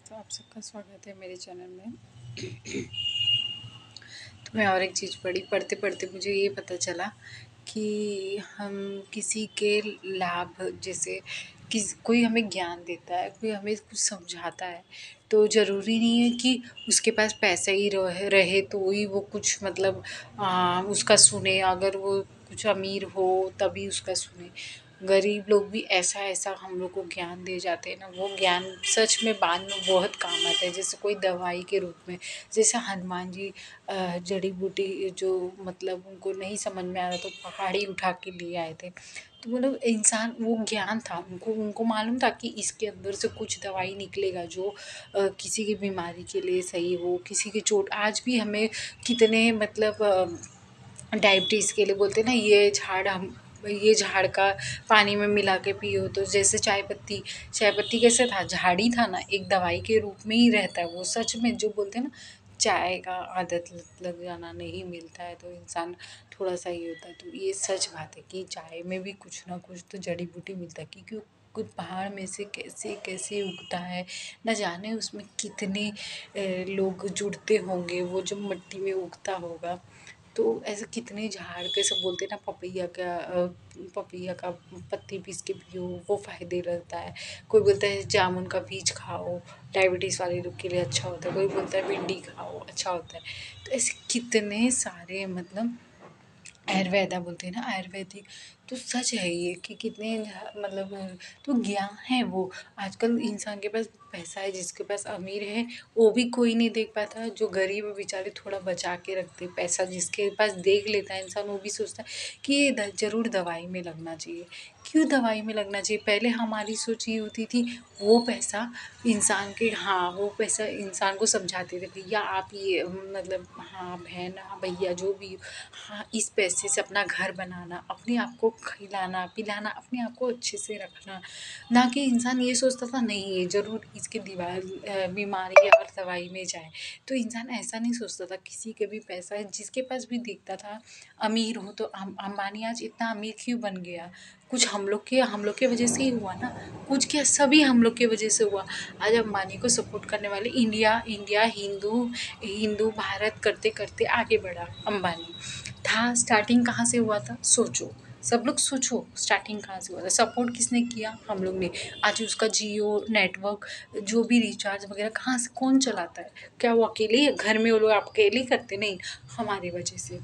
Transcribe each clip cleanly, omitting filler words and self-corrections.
तो आप सबका स्वागत है मेरे चैनल में। तो मैं और एक चीज़ पढ़ी, पढ़ते पढ़ते मुझे ये पता चला कि हम किसी के लाभ, जैसे कोई हमें ज्ञान देता है, कोई हमें कुछ समझाता है, तो ज़रूरी नहीं है कि उसके पास पैसा ही रहे तो ही वो कुछ मतलब उसका सुने। अगर वो कुछ अमीर हो तभी उसका सुने। गरीब लोग भी ऐसा ऐसा हम लोग को ज्ञान दे जाते हैं ना, वो ज्ञान सच में बाद में बहुत काम आता है। जैसे कोई दवाई के रूप में, जैसे हनुमान जी जड़ी बूटी जो मतलब उनको नहीं समझ में आ रहा तो पहाड़ी उठा के ले आए थे। तो मतलब इंसान, वो ज्ञान था उनको उनको मालूम था कि इसके अंदर से कुछ दवाई निकलेगा जो किसी की बीमारी के लिए सही हो, किसी की चोट। आज भी हमें कितने मतलब डायबिटीज़ के लिए बोलते हैं ना, ये झाड़ का पानी में मिला के पियो। तो जैसे चाय पत्ती कैसे था, झाड़ी था ना, एक दवाई के रूप में ही रहता है वो। सच में जो बोलते हैं ना, चाय का आदत लग जाना नहीं मिलता है तो इंसान थोड़ा सा ये होता है। तो ये सच बात है कि चाय में भी कुछ ना कुछ तो जड़ी बूटी मिलता है, क्योंकि कुछ पहाड़ में से कैसे कैसे उगता है, न जाने उसमें कितने लोग जुड़ते होंगे, वो जब मिट्टी में उगता होगा। तो ऐसे कितने झाड़ के सब बोलते हैं ना, पपैया का पत्ती पीस के पियो, वो फ़ायदे रहता है। कोई बोलता है जामुन का बीज खाओ, डायबिटीज़ वाले लोग के लिए अच्छा होता है। कोई बोलता है भिंडी खाओ, अच्छा होता है। तो ऐसे कितने सारे मतलब आयुर्वेदा बोलते हैं ना, आयुर्वेदिक। तो सच है ये कि कितने मतलब तो ज्ञान है वो। आजकल इंसान के पास पैसा है, जिसके पास अमीर है वो भी कोई नहीं देख पाता। जो गरीब है बेचारे थोड़ा बचा के रखते पैसा, जिसके पास देख लेता है इंसान वो भी सोचता है कि ये ज़रूर दवाई में लगना चाहिए। क्यों दवाई में लगना चाहिए? पहले हमारी सोच ये होती थी, वो पैसा वो पैसा इंसान को समझाते थे, भैया आप ये मतलब हाँ बहन, हाँ भैया, जो भी हो, हाँ इस पैसे से अपना घर बनाना, अपने आप को खिलाना पिलाना, अपने आप को अच्छे से रखना। ना कि इंसान ये सोचता था नहीं ये ज़रूर इसकी बीमारी और दवाई में जाए। तो इंसान ऐसा नहीं सोचता था। किसी के भी पैसा है, जिसके पास भी देखता था अमीर हो, तो अंबानी आज इतना अमीर क्यों बन गया? कुछ हम लोग के वजह से ही हुआ ना। कुछ क्या, सभी हम लोग के वजह से हुआ। आज अंबानी को सपोर्ट करने वाले इंडिया इंडिया हिंदू हिंदू भारत करते करते आगे बढ़ा। अंबानी था, स्टार्टिंग कहाँ से हुआ था सोचो। सब लोग सोचो, स्टार्टिंग कहाँ से हुआ था, सपोर्ट किसने किया? हम लोग ने। आज उसका जियो नेटवर्क जो भी रिचार्ज वगैरह कहाँ से कौन चलाता है? क्या वो अकेले ही घर में वो लोग अकेले ही करते? नहीं, हमारी वजह से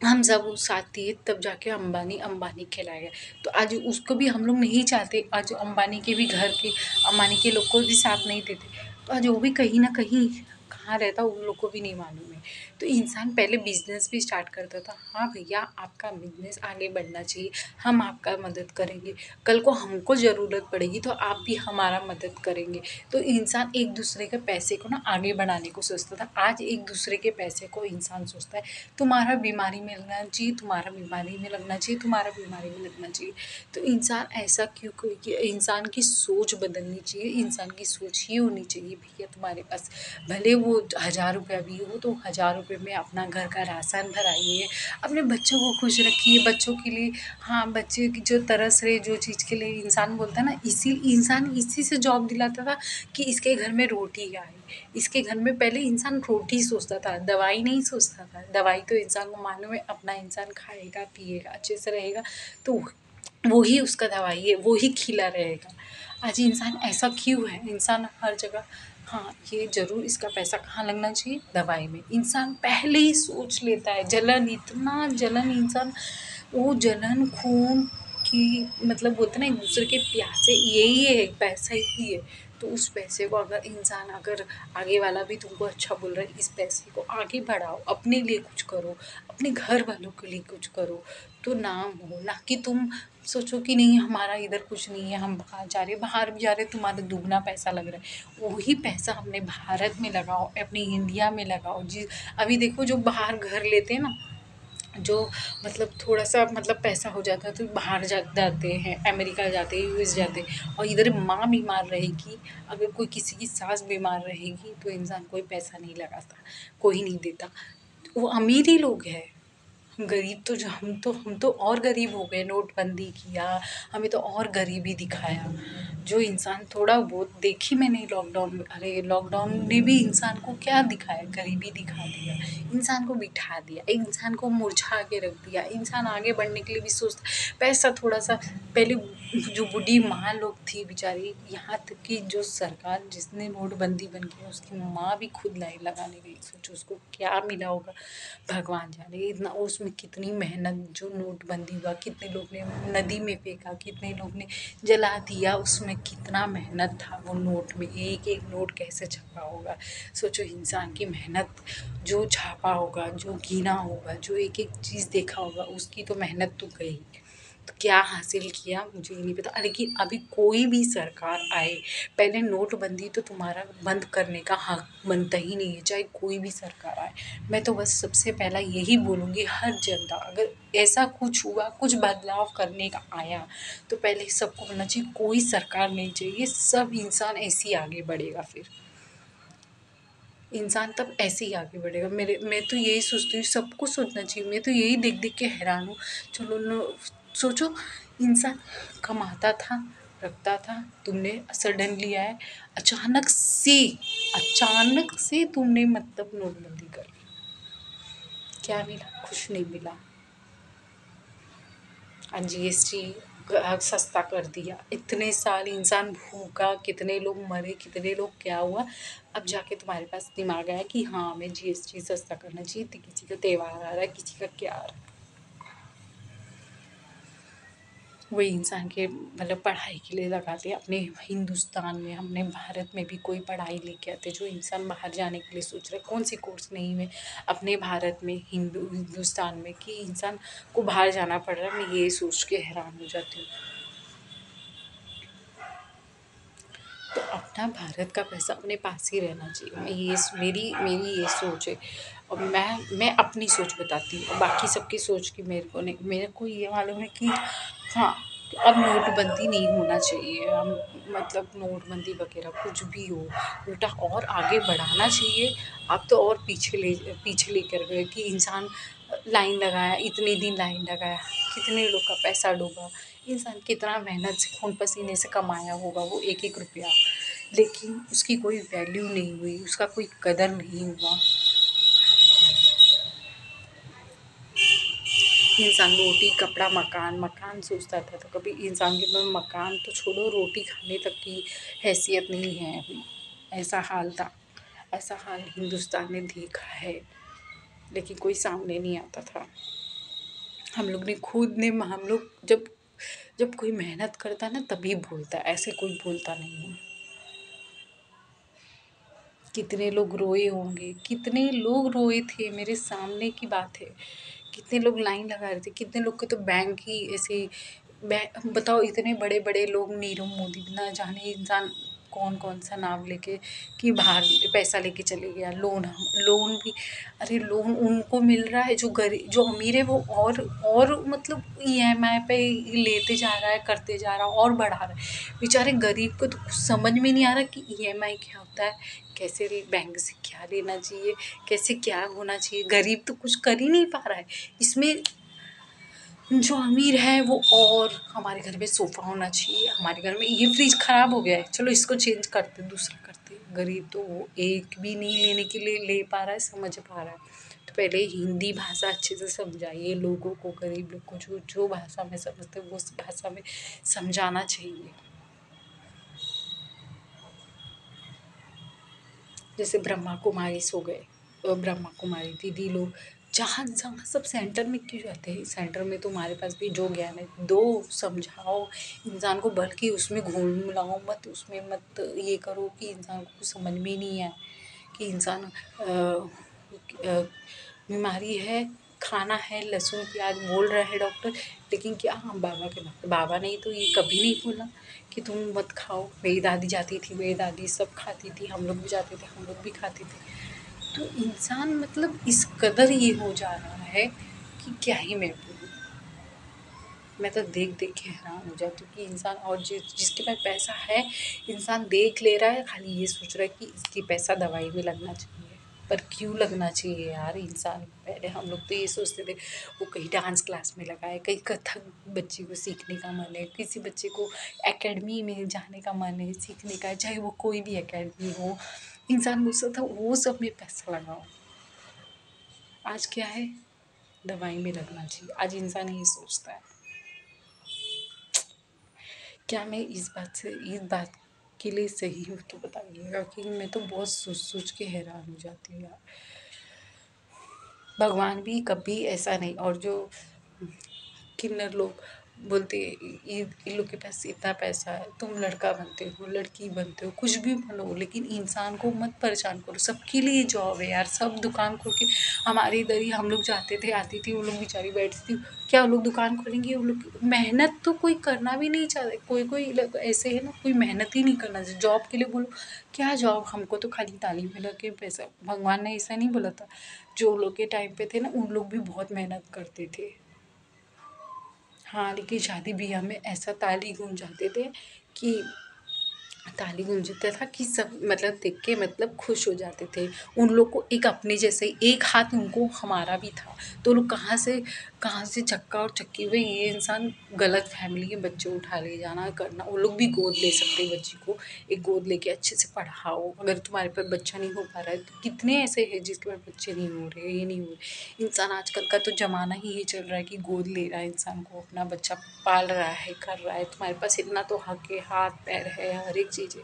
हम सब साथ दिए तब जाके अंबानी अंबानी कहलाया। तो आज उसको भी हम लोग नहीं चाहते, आज अंबानी के भी घर के, अंबानी के लोग को भी साथ नहीं देते। तो आज वो भी कहीं ना कहीं कहाँ रहता उन लोग को भी नहीं मालूम है। तो इंसान पहले बिजनेस भी स्टार्ट करता था, हाँ भैया आपका बिजनेस आगे बढ़ना चाहिए, हम आपका मदद करेंगे, कल को हमको ज़रूरत पड़ेगी तो आप भी हमारा मदद करेंगे। तो इंसान एक दूसरे के पैसे को ना आगे बढ़ाने को सोचता था। आज एक दूसरे के पैसे को इंसान सोचता है तुम्हारा बीमारी में लगना चाहिए, तुम्हारा बीमारी में लगना चाहिए, तुम्हारा बीमारी में लगना चाहिए। तो इंसान ऐसा क्यों कि इंसान की सोच बदलनी चाहिए। इंसान की सोच ये होनी चाहिए, भैया तुम्हारे पास भले वो 1000 रुपया भी हो तो 1000 रुपये में अपना घर का राशन भराइए, अपने बच्चों को खुश रखिए, बच्चों के लिए। हाँ, बच्चे की जो तरस रहे, जो चीज़ के लिए इंसान बोलता है ना, इंसान इसी से जॉब दिलाता था कि इसके घर में रोटी आए। इसके घर में पहले इंसान रोटी सोचता था, दवाई नहीं सोचता था। दवाई तो इंसान को मालूम है, अपना इंसान खाएगा पिएगा अच्छे से रहेगा तो वो ही उसका दवाई है, वो ही खिला रहेगा। आज इंसान ऐसा क्यों है? इंसान हर जगह हाँ ये ज़रूर इसका पैसा कहाँ लगना चाहिए, दवाई में। इंसान पहले ही सोच लेता है। जलन, इतना जलन इंसान, वो जलन खून की मतलब बोलते हैं ना एक दूसरे के प्यासे, यही है, पैसा ही है। तो उस पैसे को अगर इंसान, अगर आगे वाला भी तुमको अच्छा बोल रहा है, इस पैसे को आगे बढ़ाओ, अपने लिए कुछ करो, अपने घर वालों के लिए कुछ करो, तो नाम हो। ना कि तुम सोचो कि नहीं हमारा इधर कुछ नहीं है, हम बाहर जा रहे हैं, बाहर भी जा रहे हैं, तुम्हारा दुगना पैसा लग रहा है, वही पैसा हमने भारत में लगाओ, अपने इंडिया में लगाओ। जी, अभी देखो जो बाहर घर लेते हैं ना, जो मतलब थोड़ा सा मतलब पैसा हो जाता है तो बाहर जाते हैं, अमेरिका जाते हैं, यूएस जाते हैं, और इधर माँ बीमार रहेगी, अगर कोई किसी की सास बीमार रहेगी तो इंसान कोई पैसा नहीं लगाता, कोई नहीं देता। वो अमीर ही लोग हैं। गरीब तो जो हम तो और गरीब हो गए। नोटबंदी किया, हमें तो और गरीबी दिखाया। जो इंसान थोड़ा बहुत देखी मैंने लॉकडाउन में, अरे लॉकडाउन ने भी इंसान को क्या दिखाया, गरीबी दिखा दिया, इंसान को बिठा दिया, एक इंसान को मुरझा के रख दिया। इंसान आगे बढ़ने के लिए भी सोचता, पैसा थोड़ा सा पहले, जो बूढ़ी माँ लोग थी बेचारी, यहाँ तक कि जो सरकार जिसने नोटबंदी बन गई उसकी माँ भी खुद लाइन लगाने गई। सोचो उसको क्या मिला होगा, भगवान जाने। इतना उसमें कितनी मेहनत, जो नोटबंदी हुआ कितने लोग ने नदी में फेंका, कितने लोग ने जला दिया, उसमें कितना मेहनत था वो नोट में, एक एक नोट कैसे छपा होगा। सोचो इंसान की मेहनत, जो छापा होगा, जो गिना होगा, जो एक एक चीज़ देखा होगा, उसकी तो मेहनत तो गई। तो क्या हासिल किया मुझे ये नहीं पता, लेकिन अभी कोई भी सरकार आए, पहले नोटबंदी तो तुम्हारा बंद करने का हक बनता ही नहीं है, चाहे कोई भी सरकार आए। मैं तो बस सबसे पहला यही बोलूँगी, हर जनता अगर ऐसा कुछ हुआ, कुछ बदलाव करने का आया, तो पहले सबको बोलना चाहिए कोई सरकार नहीं चाहिए, सब इंसान ऐसे ही आगे बढ़ेगा। फिर इंसान तब ऐसे ही आगे बढ़ेगा। मैं तो यही सोचती हूँ, सबको सोचना चाहिए। मैं तो यही देख देख के हैरान हूँ। चलो सोचो, इंसान कमाता था, रखता था, तुमने सडनली आए, अचानक से तुमने मतलब नोटबंदी कर ली। क्या मिला? कुछ नहीं मिला। जीएसटी सस्ता कर दिया, इतने साल इंसान भूखा, कितने लोग मरे, कितने लोग क्या हुआ। अब जाके तुम्हारे पास दिमाग आया कि हाँ हमें जीएसटी सस्ता करना चाहिए, तो किसी का त्योहार आ रहा है, किसी का क्या आ रहा है। वही इंसान के मतलब पढ़ाई के लिए लगाते हैं। अपने हिंदुस्तान में, अपने भारत में भी कोई पढ़ाई लेके आते, जो इंसान बाहर जाने के लिए सोच रहे, कौन सी कोर्स नहीं है अपने भारत में, हिंदुस्तान में, कि इंसान को बाहर जाना पड़ रहा है। मैं ये सोच के हैरान हो जाती हूँ। तो अपना भारत का पैसा अपने पास ही रहना चाहिए। मैं ये मेरी ये सोच है। और मैं अपनी सोच बताती हूँ, और बाकी सबकी सोच की मेरे को नहीं। मेरे को ये मालूम है कि हाँ, अब नोटबंदी नहीं होना चाहिए। हम मतलब नोटबंदी वगैरह कुछ भी हो, उल्टा और आगे बढ़ाना चाहिए। अब तो और पीछे लेकर गए कि इंसान लाइन लगाया, इतने दिन लाइन लगाया, कितने लोग का पैसा डूबा। इंसान कितना मेहनत से, खून पसीने से कमाया होगा वो एक एक रुपया, लेकिन उसकी कोई वैल्यू नहीं हुई, उसका कोई कदर नहीं हुआ। इंसान रोटी कपड़ा मकान मकान सोचता था, तो कभी इंसान के पास मकान तो छोड़ो, रोटी खाने तक की हैसियत नहीं है अभी। ऐसा हाल था, ऐसा हाल हिंदुस्तान ने देखा है, लेकिन कोई सामने नहीं आता था। हम लोग जब जब कोई मेहनत करता है ना तभी बोलता है, ऐसे कोई बोलता नहीं है। कितने लोग रोए होंगे, कितने लोग रोए थे, मेरे सामने की बात है। कितने लोग लाइन लगा रहे थे, कितने लोग के तो बैंक ही ऐसे बताओ, इतने बड़े बड़े लोग, नीरव मोदी, ना जाने इंसान कौन कौन सा नाम लेके कि बाहर पैसा लेके चले गया। लोन भी, अरे लोन उनको मिल रहा है, जो अमीर है वो और मतलब ईएमआई पे लेते जा रहा है, करते जा रहा है और बढ़ा रहा है। बेचारे गरीब को तो कुछ समझ में नहीं आ रहा कि ईएमआई क्या होता है, कैसे बैंक से क्या लेना चाहिए, कैसे क्या होना चाहिए। गरीब तो कुछ कर ही नहीं पा रहा है इसमें। जो अमीर है वो, और हमारे घर में सोफ़ा होना चाहिए, हमारे घर में ये फ्रिज ख़राब हो गया है, चलो इसको चेंज करते, दूसरा करते। गरीब तो वो एक भी नहीं लेने के लिए ले पा रहा है, समझ पा रहा है। तो पहले हिंदी भाषा अच्छे से समझाइए लोगों को, गरीब लोग को, जो जो भाषा में समझते हैं वो उस भाषा में समझाना चाहिए। जैसे ब्रह्मा कुमारी हो गए, ब्रह्मा कुमारी दीदी लोग, जहाँ जहाँ सब सेंटर में क्यों जाते हैं? सेंटर में तुम्हारे पास भी जो ज्ञान है दो, समझाओ इंसान को, बल्कि उसमें घूम लाओ मत, उसमें मत ये करो कि इंसान को कुछ समझ में ही नहीं आए कि इंसान बीमारी है, खाना है लहसुन प्याज, बोल रहा है डॉक्टर, लेकिन क्या हम बाबा के भक्त, बाबा ने तो ये कभी नहीं बोला कि तुम मत खाओ। मेरी दादी जाती थी, मेरी दादी सब खाती थी, हम लोग भी जाते थे, हम लोग भी खाते थे। तो इंसान मतलब इस कदर ये हो जा रहा है कि क्या ही मैं बोलूँ। मैं तो देख देख के हैरान हो जाती हूँ कि इंसान, और जिसके पास पैसा है, इंसान देख ले रहा है, खाली ये सोच रहा है कि इसकी पैसा दवाई में लगना चाहिए। पर क्यों लगना चाहिए यार इंसान। पहले हम लोग तो ये सोचते थे वो कहीं डांस क्लास में लगाए, कहीं कथक बच्चे को सीखने का मन है, किसी बच्चे को एकेडमी में जाने का मन है सीखने का, चाहे वो कोई भी एकेडमी हो। इंसान गुस्सा था वो सब में पैसा लगाओ। आज क्या है, दवाई में लगना चाहिए। आज इंसान यही सोचता है। क्या मैं इस बात के लिए सही हूँ तो बताइएगा, कि मैं तो बहुत सोच सोच के हैरान हो जाती हूँ यार। भगवान भी कभी ऐसा नहीं। और जो किन्नर लोग बोलते इन लोग के पास इतना पैसा है, तुम लड़का बनते हो लड़की बनते हो कुछ भी बनो, लेकिन इंसान को मत परेशान करो। सबके लिए जॉब है यार, सब दुकान खोल के। हमारे इधर ही हम लोग जाते थे आती थी, वो लोग बेचारी बैठती थी। क्या वो लोग दुकान खोलेंगे? वो लोग मेहनत तो कोई करना भी नहीं चाहते। कोई कोई लोग ऐसे है ना, कोई मेहनत ही नहीं करना चाहिए। जॉब के लिए बोलो, क्या जॉब, हमको तो खाली ताली में लगे पैसा। भगवान ने ऐसा नहीं बोला था। जो लोग के टाइम पे थे ना, उन लोग भी बहुत मेहनत करते थे। हाँ, लेकिन शादी ब्याह में ऐसा ताली गूंज जाते थे कि ताली गूंजता था कि सब मतलब देख के मतलब खुश हो जाते थे। उन लोग को एक अपने जैसे ही एक हाथ उनको हमारा भी था। तो लोग कहाँ से चक्का और चक्की हुए, ये इंसान गलत फैमिली के बच्चे उठा ले जाना करना। वो लोग भी गोद ले सकते हैं बच्ची को। एक गोद लेके अच्छे से पढ़ाओ। अगर तुम्हारे पास बच्चा नहीं हो पा रहा है तो कितने ऐसे हैं जिसके पास बच्चे नहीं हो रहे, ये नहीं हो रहे। इंसान आजकल का तो ज़माना ही ये चल रहा है कि गोद ले रहा है इंसान को, अपना बच्चा पाल रहा है, कर रहा है। तुम्हारे पास इतना तो हक है, हाथ पैर है, हर एक चीज़ है।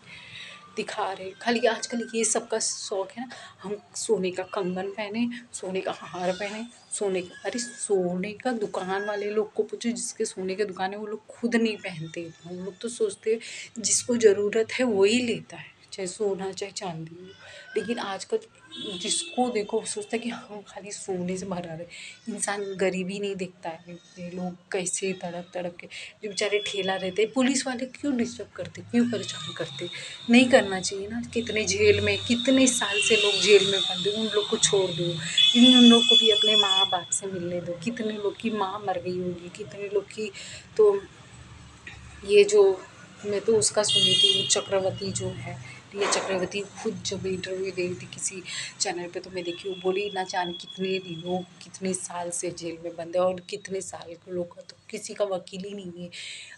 दिखा रहे खाली आजकल ये सब का शौक है ना। हम सोने का कंगन पहने, सोने का हार पहने, सोने का, अरे सोने का दुकान वाले लोग को पूछो, जिसके सोने की दुकान है वो लोग खुद नहीं पहनते इतना। वो लोग तो सोचते हैं जिसको ज़रूरत है वही लेता है, चाहे सोना चाहे चांदी हो। लेकिन आजकल जिसको देखो वो सोचता है कि हम खाली सोने से भरा रहे। इंसान गरीबी नहीं देखता है। ये लोग कैसे तड़प तड़प के जो बेचारे ठेला रहते हैं, पुलिस वाले क्यों डिस्टर्ब करते, क्यों परेशान करते? नहीं करना चाहिए ना। कितने जेल में कितने साल से लोग जेल में बंद हैं, उन लोग को छोड़ दो। लेकिन उन लोग को भी अपने माँ बाप से मिलने दो। कितने लोग की माँ मर गई होगी, कितने लोग की। तो ये जो मैं तो उसका सुनी थी, चक्रवर्ती जो है, रिया चक्रवर्ती खुद जब इंटरव्यू दे रही थी किसी चैनल पे, तो मैं देखी वो बोली ना जाने कितने लोग कितने साल से जेल में बंद है, और कितने साल के लोग का तो किसी का वकील ही नहीं है।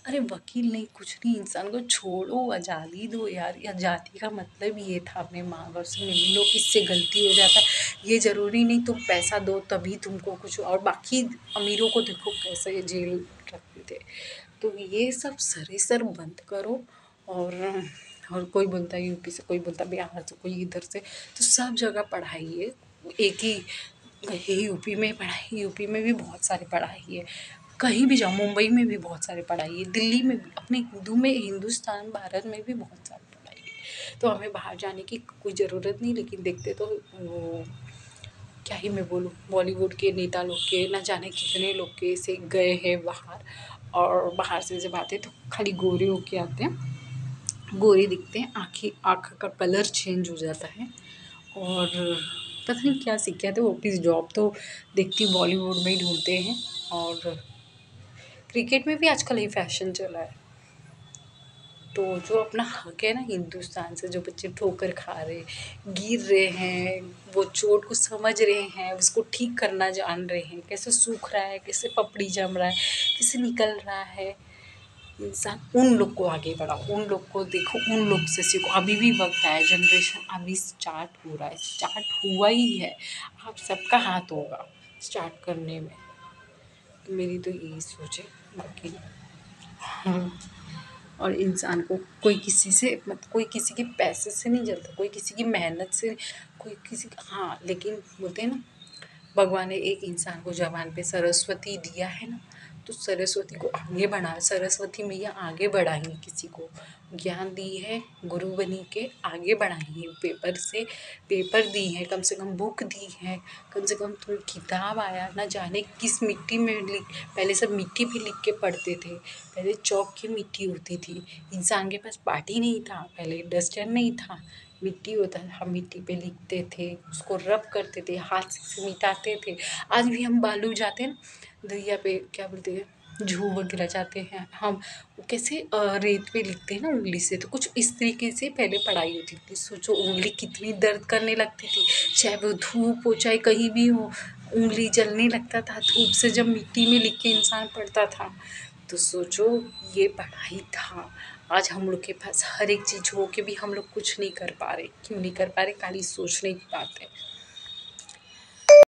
अरे वकील नहीं कुछ नहीं, इंसान को छोड़ो, आज़ादी दो यार। आज़ादी का मतलब ये था अपने माँ बाप से मिल लो, किससे गलती हो जाता है। ये ज़रूरी नहीं तुम पैसा दो तभी तुमको कुछ, और बाकी अमीरों को देखो कैसे जेल रखते थे। तो ये सब सरेसर बंद करो। और कोई बोलता है यूपी से, कोई बोलता है बिहार से, कोई इधर से, तो सब जगह पढ़ाई है। एक ही यूपी में पढ़ाई, यूपी में भी बहुत सारी पढ़ाई है। कहीं भी जाओ, मुंबई में भी बहुत सारी पढ़ाई है, दिल्ली में भी, अपने हिंदू में, हिंदुस्तान भारत में भी बहुत सारी पढ़ाई है। तो हमें बाहर जाने की कोई ज़रूरत नहीं। लेकिन देखते तो वो क्या ही मैं बोलूँ, बॉलीवुड के नेता लोग के ना जाने कितने लोग के से गए हैं बाहर। और बाहर से जब आते हैं तो खाली गोरे होके आते हैं, गोरे दिखते हैं, आँख का कलर चेंज हो जाता है। और पता नहीं क्या सीख के आते हैं, वापिस जॉब तो देखती हूँ बॉलीवुड में ही ढूँढते हैं। और क्रिकेट में भी आजकल ये फैशन चला है। तो जो अपना हक है ना हिंदुस्तान से, जो बच्चे ठोकर खा रहे, गिर रहे हैं, वो चोट को समझ रहे हैं, उसको ठीक करना जान रहे हैं, कैसे सूख रहा है, कैसे पपड़ी जम रहा है, कैसे निकल रहा है इंसान, उन लोग को आगे बढ़ाओ, उन लोग को देखो, उन लोग से सीखो। अभी भी वक्त है, जनरेशन अभी स्टार्ट हो रहा है, स्टार्ट हुआ ही है। आप सबका हाथ होगा स्टार्ट करने में। तो मेरी तो यही सोच है। बाकी हाँ, और इंसान को कोई किसी से मतलब कोई किसी के पैसे से नहीं जलता, कोई किसी की मेहनत से, कोई किसी हाँ, लेकिन बोलते हैं ना, भगवान ने एक इंसान को ज़बान पे सरस्वती दिया है ना, तो सरस्वती को आगे बढ़ा, सरस्वती मैया आगे बढ़ाएंगी किसी को, ज्ञान दी है, गुरु बनी के आगे बढ़ाएंगी। पेपर से पेपर दी है, कम से कम बुक दी है, कम से कम तुम किताब आया, ना जाने किस मिट्टी में लिख, पहले सब मिट्टी पे लिख के पढ़ते थे। पहले चौक की मिट्टी होती थी, इंसान के पास पाटी नहीं था, पहले डस्टर नहीं था, मिट्टी होता था, हम मिट्टी पे लिखते थे, उसको रब करते थे, हाथ से मिटाते थे। आज भी हम बालू जाते हैं ना दरिया पे, क्या बोलते हैं, जो वगैरह जाते हैं हम वो कैसे रेत पे लिखते हैं ना उंगली से, तो कुछ इस तरीके से पहले पढ़ाई होती थी। सोचो उंगली कितनी दर्द करने लगती थी, चाहे वो धूप हो चाहे कहीं भी हो, उंगली जलने लगता था धूप से जब मिट्टी में लिख के इंसान पढ़ता था। तो सोचो ये पढ़ाई था। आज हम लोग के पास हर एक चीज़ हो के भी हम लोग कुछ नहीं कर पा रहे। क्यों नहीं कर पा रहे? खाली सोचने की बात है।